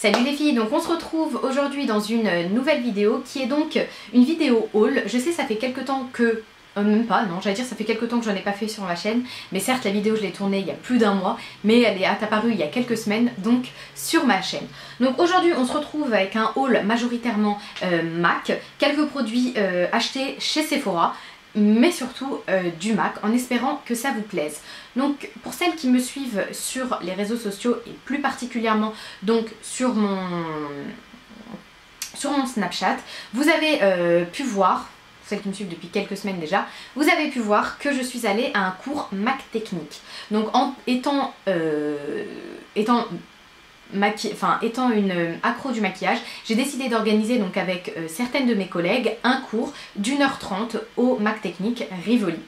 Salut les filles, donc on se retrouve aujourd'hui dans une nouvelle vidéo qui est donc une vidéo haul. Je sais ça fait quelques temps que... même pas, non, j'allais dire ça fait quelques temps que j'en ai pas fait sur ma chaîne, mais certes la vidéo je l'ai tournée il y a plus d'un mois, mais elle est apparue il y a quelques semaines, donc sur ma chaîne. Donc aujourd'hui on se retrouve avec un haul majoritairement MAC, quelques produits achetés chez Sephora, mais surtout du MAC, en espérant que ça vous plaise. Donc pour celles qui me suivent sur les réseaux sociaux et plus particulièrement donc sur mon Snapchat, vous avez pu voir, celles qui me suivent depuis quelques semaines déjà, vous avez pu voir que je suis allée à un cours MAC technique. Donc étant une accro du maquillage, j'ai décidé d'organiser donc avec certaines de mes collègues un cours d'1h30 au MAC technique Rivoli.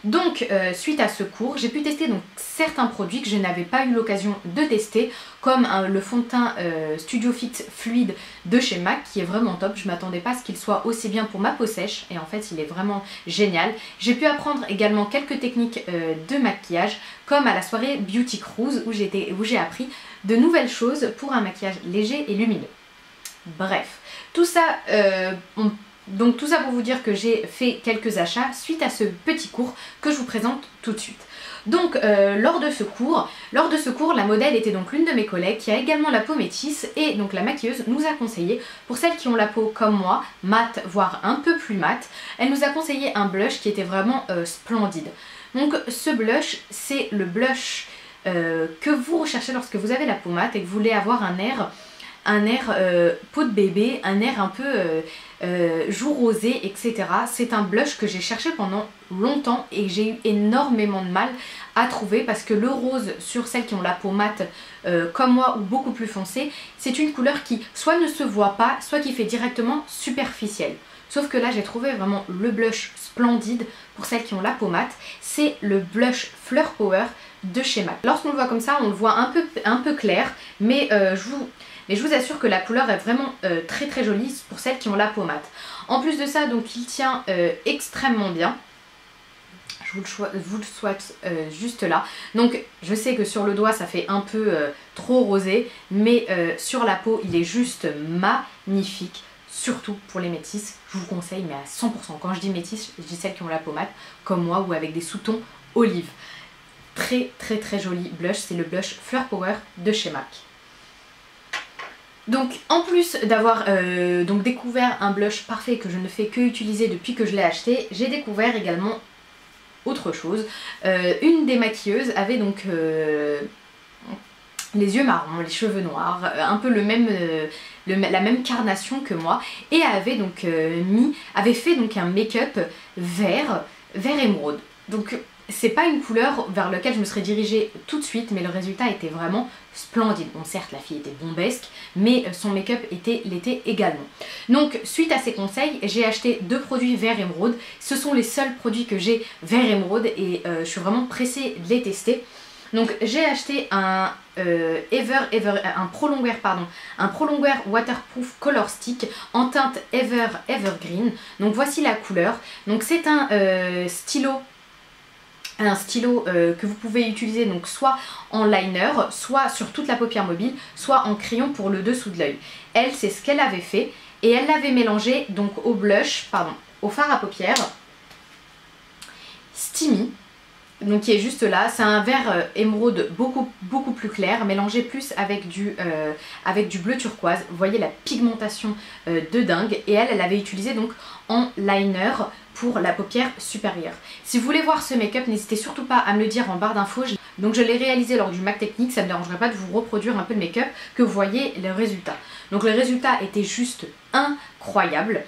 Donc suite à ce cours, j'ai pu tester donc certains produits que je n'avais pas eu l'occasion de tester, comme le fond de teint Studio Fit Fluide de chez MAC qui est vraiment top. Je ne m'attendais pas à ce qu'il soit aussi bien pour ma peau sèche et en fait il est vraiment génial. J'ai pu apprendre également quelques techniques de maquillage, comme à la soirée Beauty Cruise où j'ai appris de nouvelles choses pour un maquillage léger et lumineux. Bref, tout ça donc tout ça pour vous dire que j'ai fait quelques achats suite à ce petit cours que je vous présente tout de suite. Donc lors de ce cours, la modèle était donc l'une de mes collègues qui a également la peau métisse, et donc la maquilleuse nous a conseillé, pour celles qui ont la peau comme moi, mate voire un peu plus mate, elle nous a conseillé un blush qui était vraiment splendide. Donc ce blush, c'est le blush que vous recherchez lorsque vous avez la peau mate et que vous voulez avoir un air peau de bébé, un air un peu joue rosé, etc. C'est un blush que j'ai cherché pendant longtemps et j'ai eu énormément de mal à trouver, parce que le rose sur celles qui ont la peau mate comme moi ou beaucoup plus foncée, c'est une couleur qui soit ne se voit pas, soit qui fait directement superficielle. Sauf que là j'ai trouvé vraiment le blush splendide pour celles qui ont la peau mate, c'est le blush Fleur Power de chez MAC. Lorsqu'on le voit comme ça, on le voit un peu clair, mais je vous assure que la couleur est vraiment très très jolie pour celles qui ont la peau mate. En plus de ça, donc il tient extrêmement bien. Je vous le souhaite juste là. Donc je sais que sur le doigt ça fait un peu trop rosé, mais sur la peau il est juste magnifique. Surtout pour les métisses, je vous conseille, mais à 100%. Quand je dis métisses, je dis celles qui ont la peau mate, comme moi, ou avec des sous-tons olive. Très très très joli blush, c'est le blush Fleur Power de chez MAC. Donc en plus d'avoir découvert un blush parfait que je ne fais que utiliser depuis que je l'ai acheté, j'ai découvert également autre chose. Une des maquilleuses avait donc les yeux marrons, les cheveux noirs, un peu la même carnation que moi, et avait donc fait donc un make-up vert émeraude. Donc c'est pas une couleur vers laquelle je me serais dirigée tout de suite, mais le résultat était vraiment splendide. Bon, certes la fille était bombesque, mais son make-up l'était également. Donc suite à ses conseils, j'ai acheté 2 produits vert émeraude. Ce sont les seuls produits que j'ai vert émeraude et je suis vraiment pressée de les tester. Donc j'ai acheté un prolongwear waterproof color stick en teinte Evergreen. Donc voici la couleur. Donc c'est un stylo que vous pouvez utiliser donc soit en liner, soit sur toute la paupière mobile, soit en crayon pour le dessous de l'œil. Elle, c'est ce qu'elle avait fait, et elle l'avait mélangé donc au fard à paupières Steamy, donc qui est juste là. C'est un vert émeraude beaucoup plus clair, mélangé plus avec du bleu turquoise. Vous voyez la pigmentation de dingue, et elle l'avait utilisé donc en liner pour la paupière supérieure. Si vous voulez voir ce make-up, n'hésitez surtout pas à me le dire en barre d'infos. Donc je l'ai réalisé lors du MAC technique, ça ne me dérangerait pas de vous reproduire un peu le make-up, que vous voyez le résultat. Donc le résultat était juste incroyable.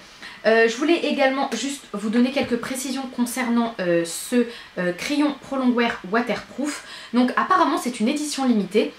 Je voulais également juste vous donner quelques précisions concernant ce crayon Prolongwear waterproof. Donc apparemment c'est une édition limitée,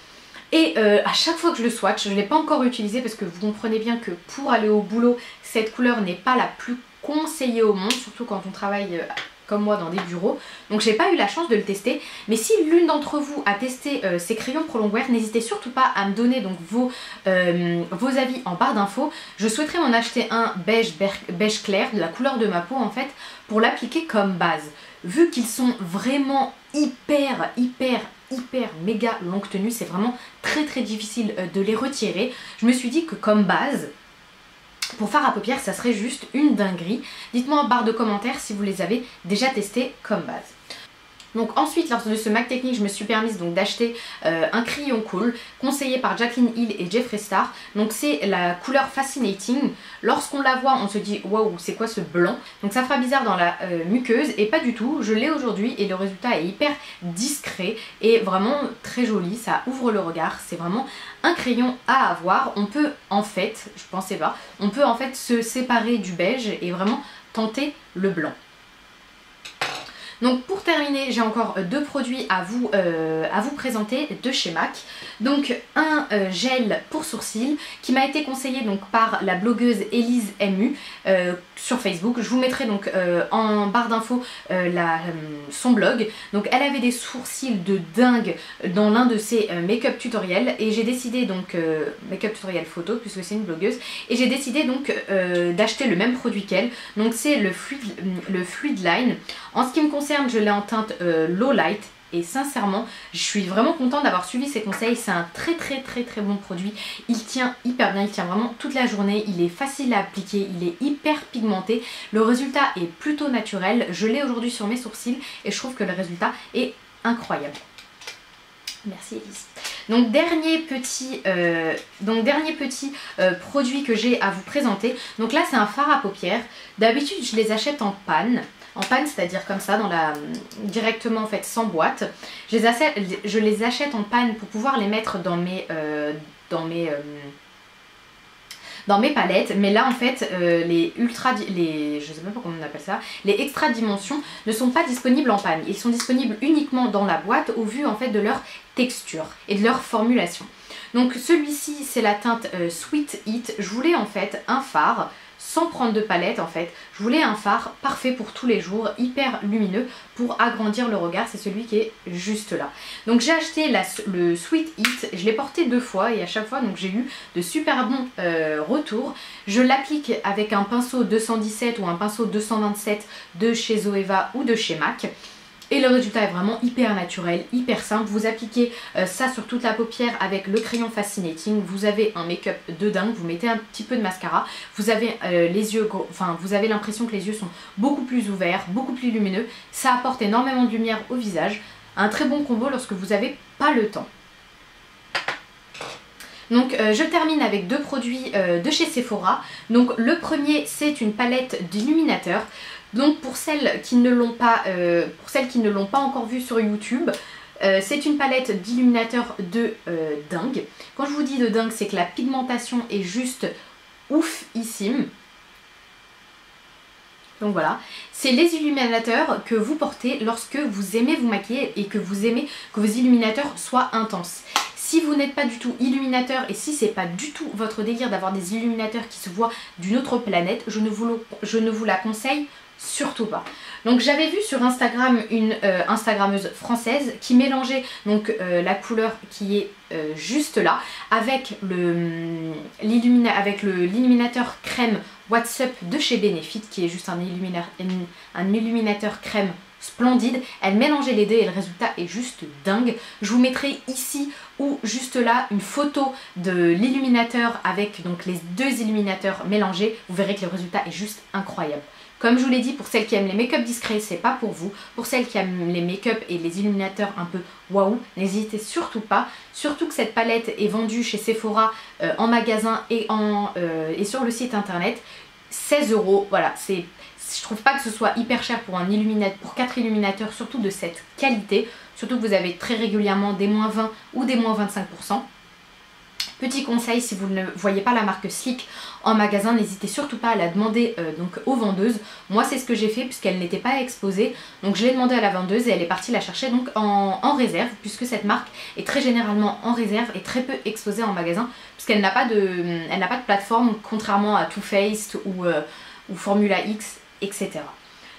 et à chaque fois que je le swatch, je ne l'ai pas encore utilisé parce que vous comprenez bien que pour aller au boulot, cette couleur n'est pas la plus conseillée au monde, surtout quand on travaille comme moi dans des bureaux. Donc j'ai pas eu la chance de le tester, mais si l'une d'entre vous a testé ces crayons Prolongwear, n'hésitez surtout pas à me donner donc vos avis en barre d'infos. Je souhaiterais m'en acheter un beige clair, de la couleur de ma peau en fait, pour l'appliquer comme base. Vu qu'ils sont vraiment hyper hyper méga longue tenue, c'est vraiment très très difficile de les retirer. Je me suis dit que comme base, pour fard à paupières, ça serait juste une dinguerie. Dites-moi en barre de commentaires si vous les avez déjà testés comme base. Donc ensuite, lors de ce MAC Technique, je me suis permise donc d'acheter un crayon cool conseillé par Jacqueline Hill et Jeffree Star. Donc c'est la couleur Fascinating. Lorsqu'on la voit, on se dit waouh, c'est quoi ce blanc? Donc ça fera bizarre dans la muqueuse et pas du tout. Je l'ai aujourd'hui et le résultat est hyper discret et vraiment très joli. Ça ouvre le regard. C'est vraiment un crayon à avoir. On peut en fait, je pensais pas, on peut en fait se séparer du beige et vraiment tenter le blanc. Donc pour terminer, j'ai encore deux produits à vous présenter de chez MAC. Donc un gel pour sourcils qui m'a été conseillé donc par la blogueuse Elise MU sur Facebook. Je vous mettrai donc en barre d'infos son blog. Donc elle avait des sourcils de dingue dans l'un de ses make-up tutoriels et j'ai décidé donc make-up tutoriel photo puisque c'est une blogueuse et j'ai décidé donc d'acheter le même produit qu'elle. Donc c'est le Fluid Line. En ce qui me concerne, je l'ai en teinte low light et sincèrement je suis vraiment contente d'avoir suivi ses conseils. C'est un très bon produit, il tient hyper bien, il tient vraiment toute la journée, il est facile à appliquer, il est hyper pigmenté, le résultat est plutôt naturel. Je l'ai aujourd'hui sur mes sourcils et je trouve que le résultat est incroyable. Merci Elise. Donc dernier petit produit que j'ai à vous présenter. Donc là c'est un fard à paupières. D'habitude je les achète en panne, c'est-à-dire comme ça, directement en fait sans boîte. Je les achète en panne pour pouvoir les mettre dans mes palettes, mais là en fait je sais même pas comment on appelle ça, les extra dimensions ne sont pas disponibles en panne. Ils sont disponibles uniquement dans la boîte au vu en fait de leur texture et de leur formulation. Donc celui-ci c'est la teinte Sweet Heat. Je voulais en fait un fard sans prendre de palette en fait. Je voulais un fard parfait pour tous les jours, hyper lumineux pour agrandir le regard. C'est celui qui est juste là. Donc j'ai acheté le Sweet Heat, je l'ai porté 2 fois et à chaque fois donc j'ai eu de super bons retours. Je l'applique avec un pinceau 217 ou un pinceau 227 de chez Zoeva ou de chez MAC. Et le résultat est vraiment hyper naturel, hyper simple. Vous appliquez ça sur toute la paupière avec le crayon Fascinating. Vous avez un make-up de dingue, vous mettez un petit peu de mascara. Vous avez les yeux, vous avez l'impression que les yeux sont beaucoup plus ouverts, beaucoup plus lumineux. Ça apporte énormément de lumière au visage. Un très bon combo lorsque vous n'avez pas le temps. Donc je termine avec deux produits de chez Sephora. Donc le premier c'est une palette d'illuminateur. Donc pour celles qui ne l'ont pas, encore vu sur YouTube, c'est une palette d'illuminateur de dingue. Quand je vous dis de dingue, c'est que la pigmentation est juste oufissime. Donc voilà, c'est les illuminateurs que vous portez lorsque vous aimez vous maquiller et que vous aimez que vos illuminateurs soient intenses. Si vous n'êtes pas du tout illuminateur et si c'est pas du tout votre délire d'avoir des illuminateurs qui se voient d'une autre planète, je ne vous la conseille surtout pas. Donc j'avais vu sur Instagram une Instagrammeuse française qui mélangeait donc la couleur qui est juste là avec l'illuminateur crème What's Up de chez Benefit qui est juste un illuminateur crème splendide. Elle mélangeait les deux et le résultat est juste dingue. Je vous mettrai ici ou juste là une photo de l'illuminateur avec donc les deux illuminateurs mélangés. Vous verrez que le résultat est juste incroyable. Comme je vous l'ai dit, pour celles qui aiment les make-up discrets, c'est pas pour vous. Pour celles qui aiment les make-up et les illuminateurs un peu waouh, n'hésitez surtout pas. Surtout que cette palette est vendue chez Sephora en magasin et sur le site internet. 16 €, voilà, je trouve pas que ce soit hyper cher pour 4 illuminateurs, surtout de cette qualité. Surtout que vous avez très régulièrement des moins 20 ou des moins 25%. Petit conseil, si vous ne voyez pas la marque Sleek en magasin, n'hésitez surtout pas à la demander donc aux vendeuses. Moi c'est ce que j'ai fait puisqu'elle n'était pas exposée. Donc je l'ai demandé à la vendeuse et elle est partie la chercher donc en réserve, puisque cette marque est très généralement en réserve et très peu exposée en magasin, puisqu'elle n'a pas de plateforme, contrairement à Too Faced ou Formula X, etc.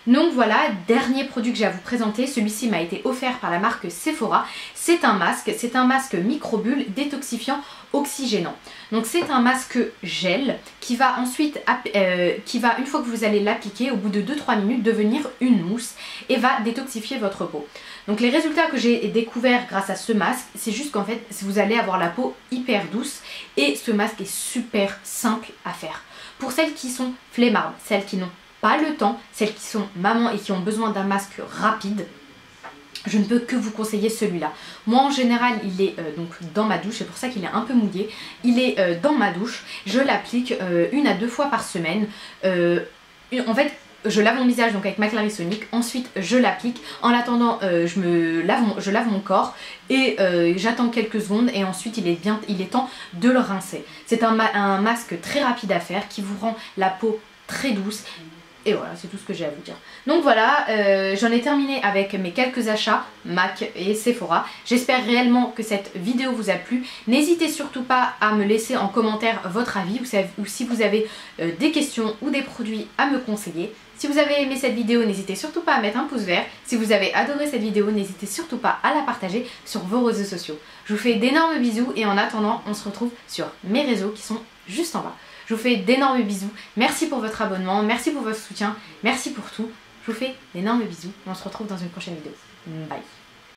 Donc voilà, dernier produit que j'ai à vous présenter, celui-ci m'a été offert par la marque Sephora. C'est un masque microbulle détoxifiant oxygénant. Donc c'est un masque gel qui va ensuite, une fois que vous allez l'appliquer, au bout de 2-3 minutes, devenir une mousse et va détoxifier votre peau. Donc les résultats que j'ai découverts grâce à ce masque, c'est juste qu'en fait vous allez avoir la peau hyper douce et ce masque est super simple à faire. Pour celles qui sont flemmardes, celles qui n'ont pas le temps, celles qui sont mamans et qui ont besoin d'un masque rapide, je ne peux que vous conseiller celui-là. Moi en général il est donc dans ma douche, c'est pour ça qu'il est un peu mouillé. Il est dans ma douche, je l'applique 1 à 2 fois par semaine. En fait je lave mon visage donc avec ma Clarisonic, ensuite je l'applique, en attendant je lave mon corps et j'attends quelques secondes et ensuite il est temps de le rincer. C'est un masque très rapide à faire qui vous rend la peau très douce. Et voilà, c'est tout ce que j'ai à vous dire. Donc voilà, j'en ai terminé avec mes quelques achats MAC et Sephora. J'espère réellement que cette vidéo vous a plu. N'hésitez surtout pas à me laisser en commentaire votre avis ou si vous avez des questions ou des produits à me conseiller. Si vous avez aimé cette vidéo, n'hésitez surtout pas à mettre un pouce vert. Si vous avez adoré cette vidéo, n'hésitez surtout pas à la partager sur vos réseaux sociaux. Je vous fais d'énormes bisous et en attendant, on se retrouve sur mes réseaux qui sont juste en bas. Je vous fais d'énormes bisous. Merci pour votre abonnement, merci pour votre soutien, merci pour tout. Je vous fais d'énormes bisous et on se retrouve dans une prochaine vidéo. Bye.